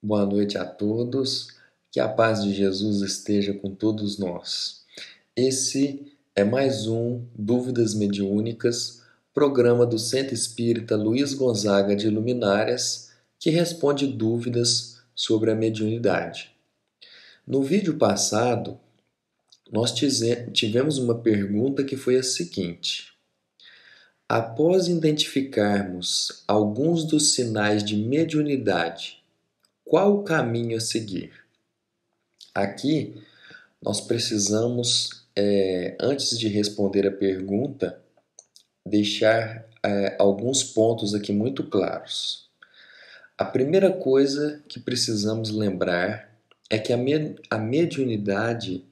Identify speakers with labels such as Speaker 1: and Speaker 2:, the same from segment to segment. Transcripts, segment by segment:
Speaker 1: Boa noite a todos, que a paz de Jesus esteja com todos nós. Esse é mais um Dúvidas Mediúnicas, programa do Centro Espírita Luiz Gonzaga de Luminárias, que responde dúvidas sobre a mediunidade. No vídeo passado, nós tivemos uma pergunta que foi a seguinte: após identificarmos alguns dos sinais de mediunidade, qual o caminho a seguir? Aqui nós precisamos, antes de responder a pergunta, deixar alguns pontos aqui muito claros. A primeira coisa que precisamos lembrar é que a mediunidade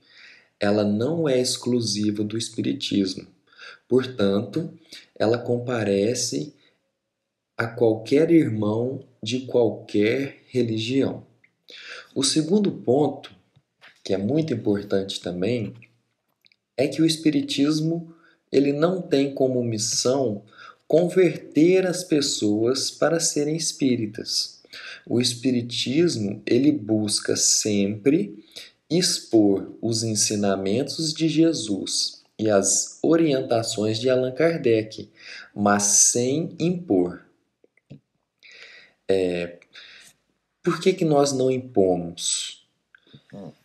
Speaker 1: ela não é exclusiva do espiritismo. Portanto, ela comparece a qualquer irmão de qualquer religião. O segundo ponto, que é muito importante também, é que o espiritismo ele não tem como missão converter as pessoas para serem espíritas. O espiritismo ele busca sempre expor os ensinamentos de Jesus e as orientações de Allan Kardec, mas sem impor. Por que nós não impomos?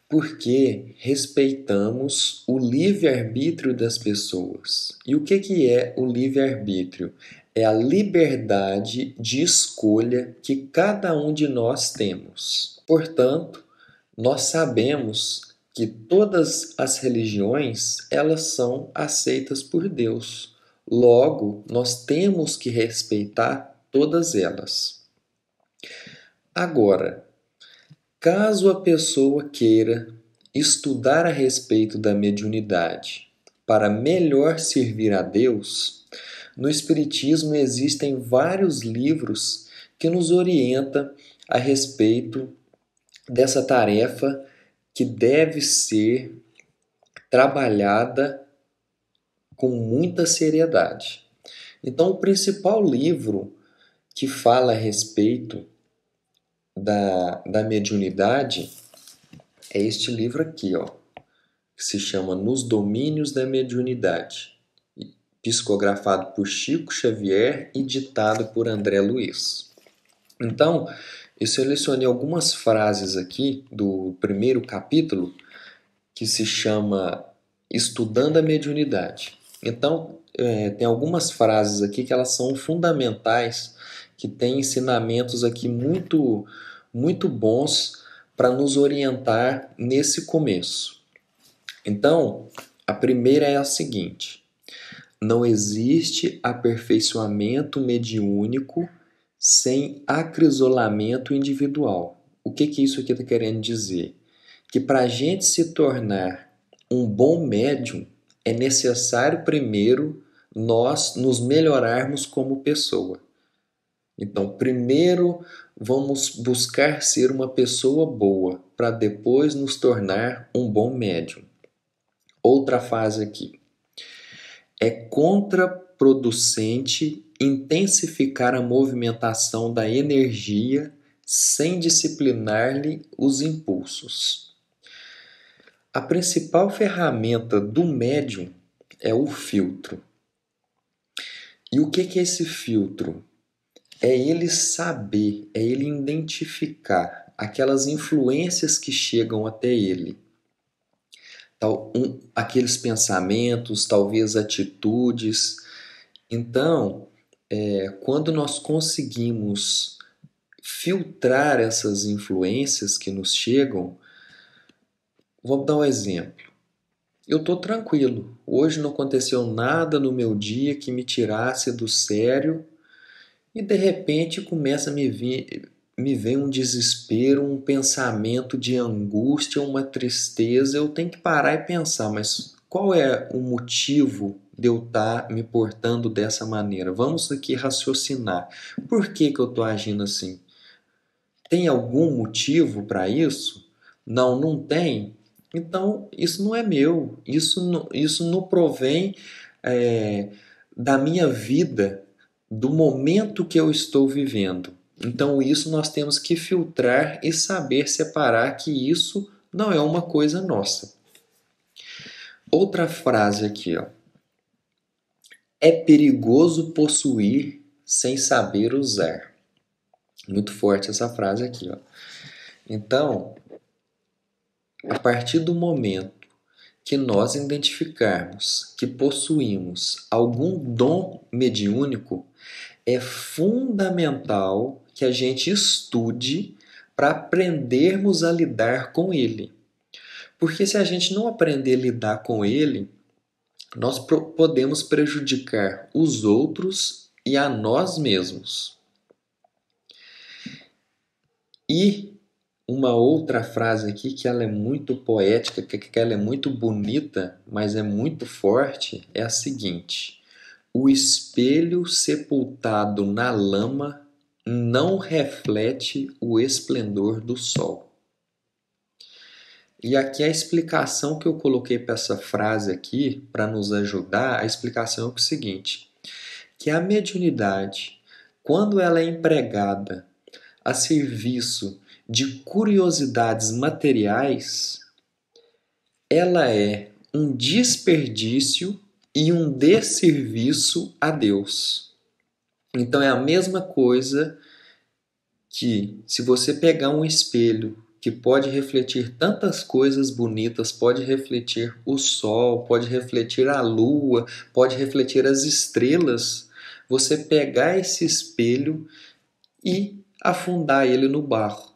Speaker 1: Porque respeitamos o livre-arbítrio das pessoas. E o que é o livre-arbítrio? É a liberdade de escolha que cada um de nós temos. Portanto, nós sabemos que todas as religiões elas são aceitas por Deus. Logo, nós temos que respeitar todas elas. Agora, caso a pessoa queira estudar a respeito da mediunidade para melhor servir a Deus, no Espiritismo existem vários livros que nos orientam a respeito dessa tarefa que deve ser trabalhada com muita seriedade. Então, o principal livro que fala a respeito da mediunidade é este livro aqui, ó, que se chama Nos Domínios da Mediunidade, psicografado por Chico Xavier e ditado por André Luiz. Então, eu selecionei algumas frases aqui do primeiro capítulo que se chama Estudando a Mediunidade. Então, tem algumas frases aqui que elas são fundamentais, que têm ensinamentos aqui muito, muito bons para nos orientar nesse começo. Então, a primeira é a seguinte: não existe aperfeiçoamento mediúnico sem acrisolamento individual. O que isso aqui está querendo dizer? Que para a gente se tornar um bom médium, é necessário primeiro nós nos melhorarmos como pessoa. Então, primeiro vamos buscar ser uma pessoa boa, para depois nos tornar um bom médium. Outra fase aqui. É contraproducente intensificar a movimentação da energia sem disciplinar-lhe os impulsos. A principal ferramenta do médium é o filtro. E o que é esse filtro? É ele saber, é ele identificar aquelas influências que chegam até ele. Aqueles pensamentos, talvez atitudes. Então, quando nós conseguimos filtrar essas influências que nos chegam, vamos dar um exemplo. Eu estou tranquilo. Hoje não aconteceu nada no meu dia que me tirasse do sério e de repente começa a me vem um desespero, um pensamento de angústia, uma tristeza. Eu tenho que parar e pensar, mas qual é o motivo de eu estar me portando dessa maneira? Vamos aqui raciocinar. Por que eu estou agindo assim? Tem algum motivo para isso? Não, não tem? Então, isso não é meu. Isso não provém da minha vida, do momento que eu estou vivendo. Então isso nós temos que filtrar e saber separar que isso não é uma coisa nossa. Outra frase aqui, ó. É perigoso possuir sem saber usar. Muito forte essa frase aqui, ó. Então, a partir do momento que nós identificarmos que possuímos algum dom mediúnico, é fundamental que a gente estude para aprendermos a lidar com ele. Porque se a gente não aprender a lidar com ele, nós podemos prejudicar os outros e a nós mesmos. E uma outra frase aqui que ela é muito poética, que ela é muito bonita, mas é muito forte, é a seguinte: o espelho sepultado na lama não reflete o esplendor do sol. E aqui a explicação que eu coloquei para essa frase aqui, para nos ajudar, a explicação é o seguinte, que a mediunidade, quando ela é empregada a serviço de curiosidades materiais, ela é um desperdício e um desserviço a Deus. Então é a mesma coisa que se você pegar um espelho que pode refletir tantas coisas bonitas, pode refletir o sol, pode refletir a lua, pode refletir as estrelas, você pegar esse espelho e afundar ele no barro.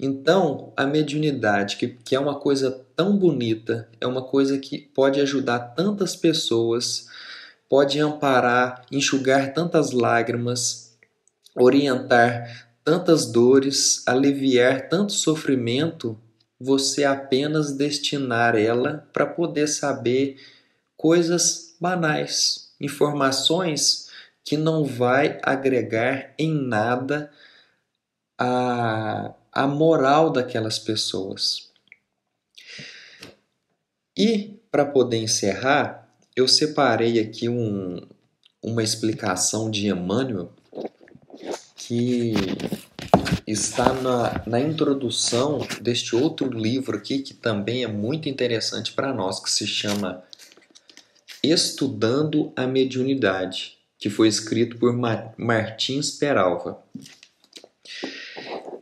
Speaker 1: Então, a mediunidade, que é uma coisa tão bonita, é uma coisa que pode ajudar tantas pessoas, pode amparar, enxugar tantas lágrimas, orientar tantas dores, aliviar tanto sofrimento, você apenas destinar ela para poder saber coisas banais, informações que não vai agregar em nada a moral daquelas pessoas. E para poder encerrar, eu separei aqui uma explicação de Emmanuel que está na introdução deste outro livro aqui, que também é muito interessante para nós, que se chama Estudando a Mediunidade, que foi escrito por Martins Peralva.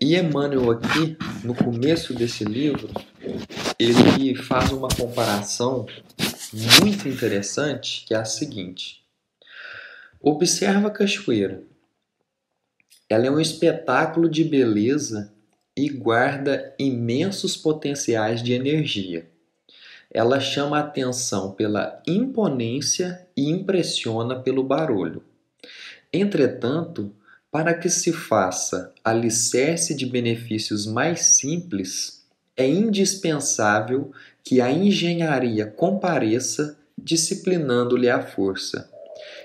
Speaker 1: E Emmanuel aqui, no começo desse livro, ele faz uma comparação muito interessante, que é a seguinte. Observa a cachoeira. Ela é um espetáculo de beleza e guarda imensos potenciais de energia. Ela chama a atenção pela imponência e impressiona pelo barulho. Entretanto, para que se faça alicerce de benefícios mais simples, é indispensável que a engenharia compareça disciplinando-lhe a força.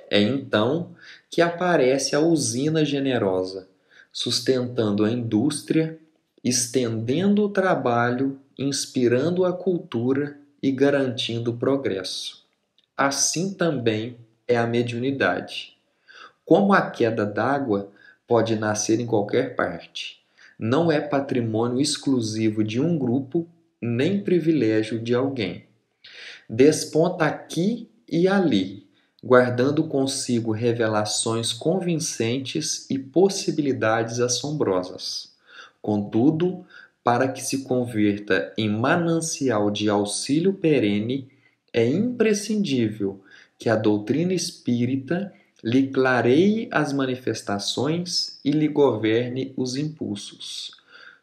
Speaker 1: É então que aparece a usina generosa, sustentando a indústria, estendendo o trabalho, inspirando a cultura e garantindo o progresso. Assim também é a mediunidade. Como a queda d'água pode nascer em qualquer parte, não é patrimônio exclusivo de um grupo, nem privilégio de alguém. Desponta aqui e ali, guardando consigo revelações convincentes e possibilidades assombrosas. Contudo, para que se converta em manancial de auxílio perene, é imprescindível que a doutrina espírita lhe clareie as manifestações e lhe governe os impulsos.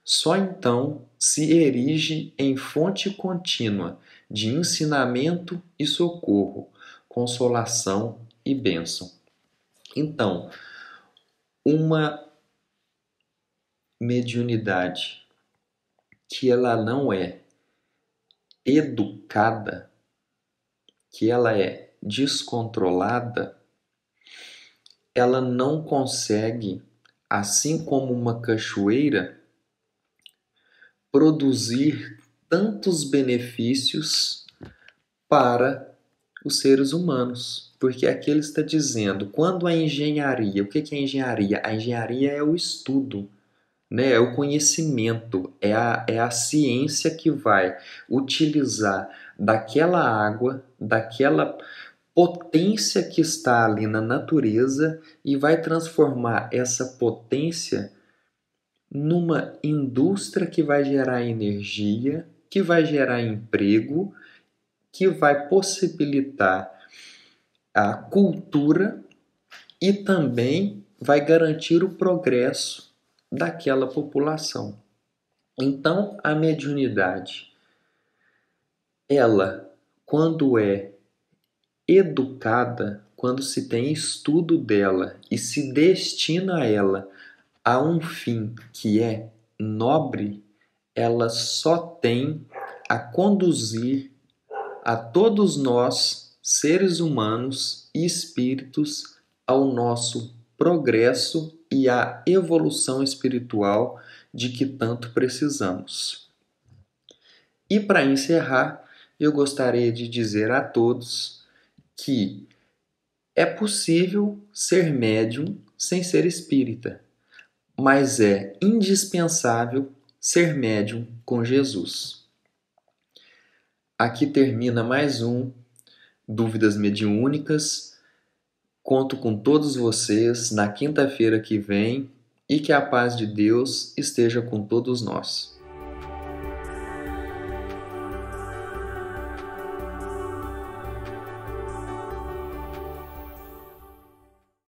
Speaker 1: Só então se erige em fonte contínua de ensinamento e socorro, consolação e bênção. Então, uma mediunidade que ela não é educada, que ela é descontrolada, ela não consegue, assim como uma cachoeira, produzir tantos benefícios para os seres humanos. porque aqui ele está dizendo, quando a engenharia, o que é a engenharia? A engenharia é o estudo, né? É o conhecimento, é a ciência que vai utilizar daquela água, daquela potência que está ali na natureza e vai transformar essa potência numa indústria que vai gerar energia, que vai gerar emprego, que vai possibilitar a cultura e também vai garantir o progresso daquela população. Então, a mediunidade, ela, quando é educada, quando se tem estudo dela e se destina a ela a um fim que é nobre, ela só tem a conduzir a todos nós, seres humanos e espíritos, ao nosso progresso e à evolução espiritual de que tanto precisamos. E para encerrar, eu gostaria de dizer a todos que é possível ser médium sem ser espírita, mas é indispensável ser médium com Jesus. Aqui termina mais um Dúvidas Mediúnicas. Conto com todos vocês na quinta-feira que vem e que a paz de Deus esteja com todos nós.